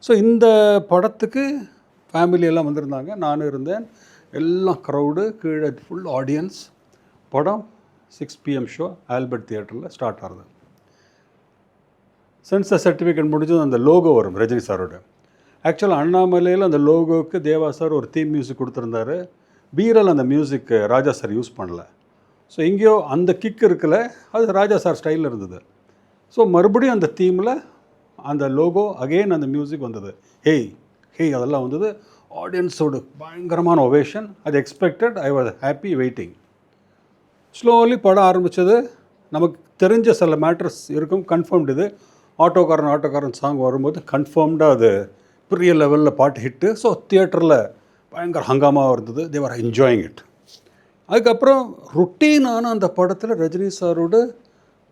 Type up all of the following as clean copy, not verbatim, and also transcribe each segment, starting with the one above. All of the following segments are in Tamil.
ஸோ இந்த படத்துக்கு ஃபேமிலியெல்லாம் வந்திருந்தாங்க, நானும் இருந்தேன். எல்லாம் க்ரௌடு, கீழே ஃபுல் ஆடியன்ஸ். படம் 6 PM ஷோ ஆல்பர்ட் தியேட்டரில் ஸ்டார்ட் ஆகுது. சென்சார் சர்டிஃபிகேட் முடிஞ்சது அந்த லோகோ வரும் ரஜினி சாரோட. ஆக்சுவலாக அண்ணாமலையில் அந்த லோகோவுக்கு தேவா சார் ஒரு தீம் மியூசிக் கொடுத்துருந்தாரு. பீரல் அந்த மியூசிக் ராஜா சார் யூஸ் பண்ணல. ஸோ எங்கேயோ அந்த கிக் இருக்குல்ல, அது ராஜா சார் ஸ்டைலில் இருந்தது. ஸோ மறுபடியும் அந்த தீமில் அந்த லோகோ அகெயின் அந்த மியூசிக் வந்தது. ஹேய் ஹேய் அதெல்லாம் வந்தது. ஆடியன்ஸோட பயங்கரமான ஒவேஷன். அது expected. I was happy waiting. Slowly படம் ஆரம்பித்தது. நமக்கு தெரிஞ்ச சில மேட்டர்ஸ் இருக்கும், கன்ஃபார்ம்டு. இது ஆட்டோக்காரன் சாங் வரும்போது கன்ஃபார்ம்டாக அது பெரிய லெவலில் பாட்டு ஹிட்டு. ஸோ தியேட்டரில் பயங்கர ஹங்காமாவாக இருந்தது. They are enjoying it. அதுக்கப்புறம் ருட்டீனான அந்த படத்தில் ரஜினி சாரோட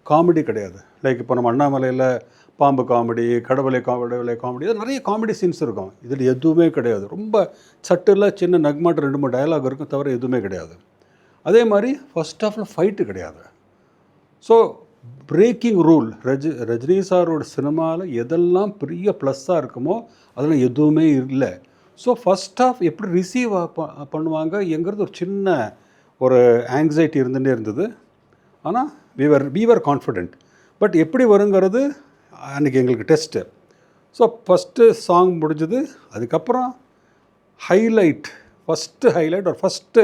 காமெடி கிடையாது. லைக் இப்போ நம்ம அண்ணாமலையில் பாம்பு காமெடி, கடவுளை காமெடி, இது நிறைய காமெடி சீன்ஸ் இருக்கும். இதில் எதுவுமே கிடையாது. ரொம்ப சட்டில் சின்ன நக்மாட்டு 2-3 டயலாக் இருக்கும், தவிர எதுவுமே கிடையாது. அதே மாதிரி ஃபர்ஸ்ட் ஹாஃபில் ஃபைட்டு கிடையாது. So braking rule. ரஜினி சாரோட சினிமாவில் எதெல்லாம் பெரிய ப்ளஸ்ஸாக இருக்குமோ அதெல்லாம் எதுவுமே இல்லை. ஸோ ஃபஸ்ட் ஹாஃப் எப்படி ரிசீவ் பண்ணுவாங்க என்கிறது ஒரு சின்ன ஒரு ஆங்ஸைட்டி இருந்துகிட்டே இருந்தது. ஆனால் we were கான்ஃபிடென்ட். பட் எப்படி வருங்கிறது அன்றைக்கி எங்களுக்கு டெஸ்ட்டு. ஸோ ஃபஸ்ட்டு சாங் முடிஞ்சது. அதுக்கப்புறம் ஹைலைட், ஃபஸ்ட்டு ஹைலைட் ஒரு ஃபஸ்ட்டு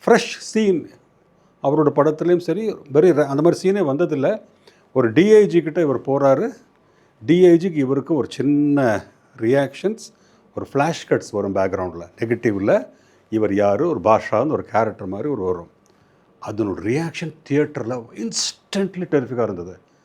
ஃப்ரெஷ் சீன் அவரோட படத்துலேயும் சரி, வெரி அந்த மாதிரி சீனே வந்ததில்லை. ஒரு டிஐஜி கிட்ட இவர் போகிறாரு. டிஐஜிக்கு இவருக்கு ஒரு சின்ன ரியாக்ஷன்ஸ், ஒரு ஃப்ளாஷ் கட்ஸ் வரும் பேக்ரவுண்டில், நெகட்டிவில். இவர் யார், ஒரு பாஷான்னு ஒரு கேரக்டர் மாதிரி ஒரு வரும். அதனோட ரியாக்ஷன் தியேட்டரில் இன்ஸ்டன்ட்லி டெரிஃபிக்காக இருந்தது.